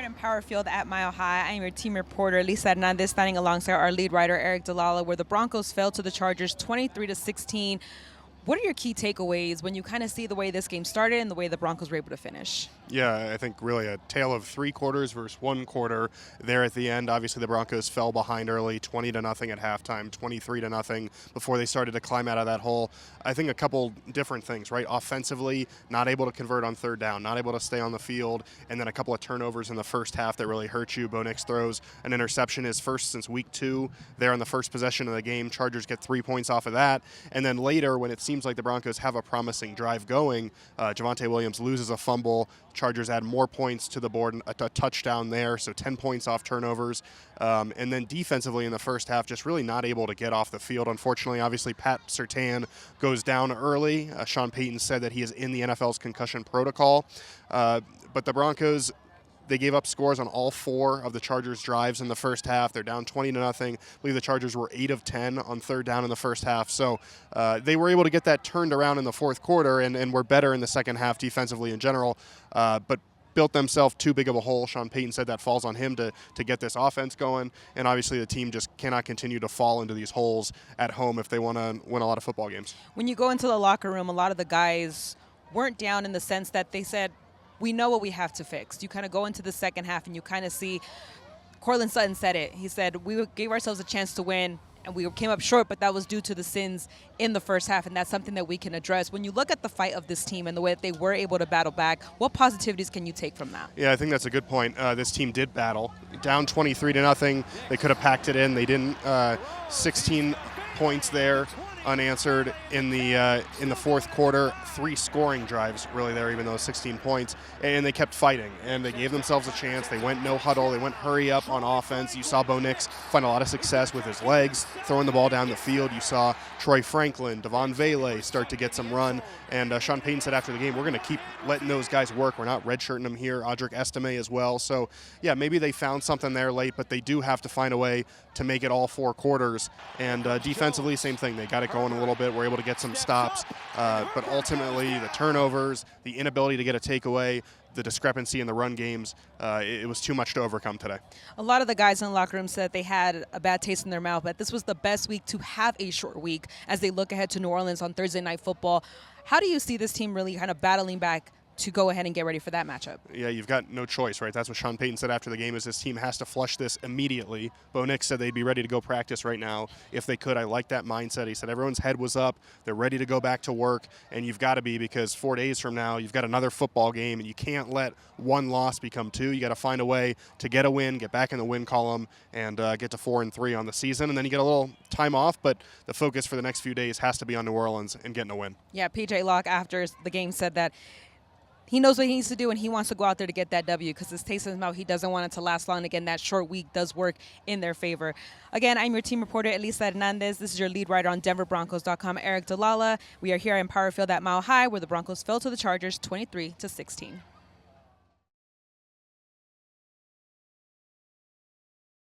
in Power Field at Mile High. I'm your team reporter, Elisa Hernandez, standing alongside our lead writer, Aric DiLalla, where the Broncos fell to the Chargers 23-16. What are your key takeaways when you kind of see the way this game started and the way the Broncos were able to finish? Yeah, I think really a tale of three quarters versus one quarter there at the end. Obviously, the Broncos fell behind early, 20-0 at halftime, 23-0 before they started to climb out of that hole. I think a couple different things, right? Offensively, not able to convert on third down, not able to stay on the field, and then a couple of turnovers in the first half that really hurt you. Bo Nix throws an interception, his first since week 2. There on the first possession of the game, Chargers get 3 points off of that. And then later, when it seems like the Broncos have a promising drive going, Javonte Williams loses a fumble. Chargers add more points to the board, a touchdown there, so 10 points off turnovers. And then defensively in the first half, just really not able to get off the field. Unfortunately, obviously, Pat Surtain goes down early. Sean Payton said that he is in the NFL's concussion protocol. But the Broncos, they gave up scores on all 4 of the Chargers' drives in the first half. They're down 20-0. I believe the Chargers were 8 of 10 on third down in the first half. So they were able to get that turned around in the fourth quarter and were better in the second half defensively in general, but built themselves too big of a hole. Sean Payton said that falls on him to get this offense going. And obviously the team just cannot continue to fall into these holes at home if they want to win a lot of football games. When you go into the locker room, a lot of the guys weren't down in the sense that they said, we know what we have to fix. You kind of go into the second half and you kind of see, Cortland Sutton said it. He said, we gave ourselves a chance to win and we came up short, but that was due to the sins in the first half, and that's something that we can address. When you look at the fight of this team and the way that they were able to battle back, what positivities can you take from that? Yeah, I think that's a good point. This team did battle. Down 23-0, they could have packed it in. They didn't. 16 points there, unanswered in the fourth quarter. 3 scoring drives really there, even though 16 points, and they kept fighting and they gave themselves a chance. They went no huddle, they went hurry up on offense. You saw Bo Nix find a lot of success with his legs throwing the ball down the field. You saw Troy Franklin, Devon Vele start to get some run, and Sean Payton said after the game, we're going to keep letting those guys work. We're not redshirting them here. Audric Estime as well. So yeah, maybe they found something there late, but they do have to find a way to make it all 4 quarters. And defensively, same thing. They got it going a little bit. We're able to get some stops, but ultimately the turnovers, the inability to get a takeaway, the discrepancy in the run games, it was too much to overcome today. A lot of the guys in the locker room said they had a bad taste in their mouth, but this was the best week to have a short week as they look ahead to New Orleans on Thursday Night Football. How do you see this team really kind of battling back to go ahead and get ready for that matchup? Yeah, you've got no choice, right? That's what Sean Payton said after the game, is this team has to flush this immediately. Bo Nix said they'd be ready to go practice right now if they could. I like that mindset. He said everyone's head was up. They're ready to go back to work, and you've got to be, because 4 days from now, you've got another football game, and you can't let one loss become 2. You got to find a way to get a win, get back in the win column, and get to 4-3 on the season, and then you get a little time off, but the focus for the next few days has to be on New Orleans and getting a win. Yeah, P.J. Locke after the game said that he knows what he needs to do, and he wants to go out there to get that W because his taste in his mouth, he doesn't want it to last long. Again, that short week does work in their favor. Again, I'm your team reporter, Elisa Hernandez. This is your lead writer on DenverBroncos.com, Aric DiLalla. We are here in Power Field at Mile High, where the Broncos fell to the Chargers 23-16.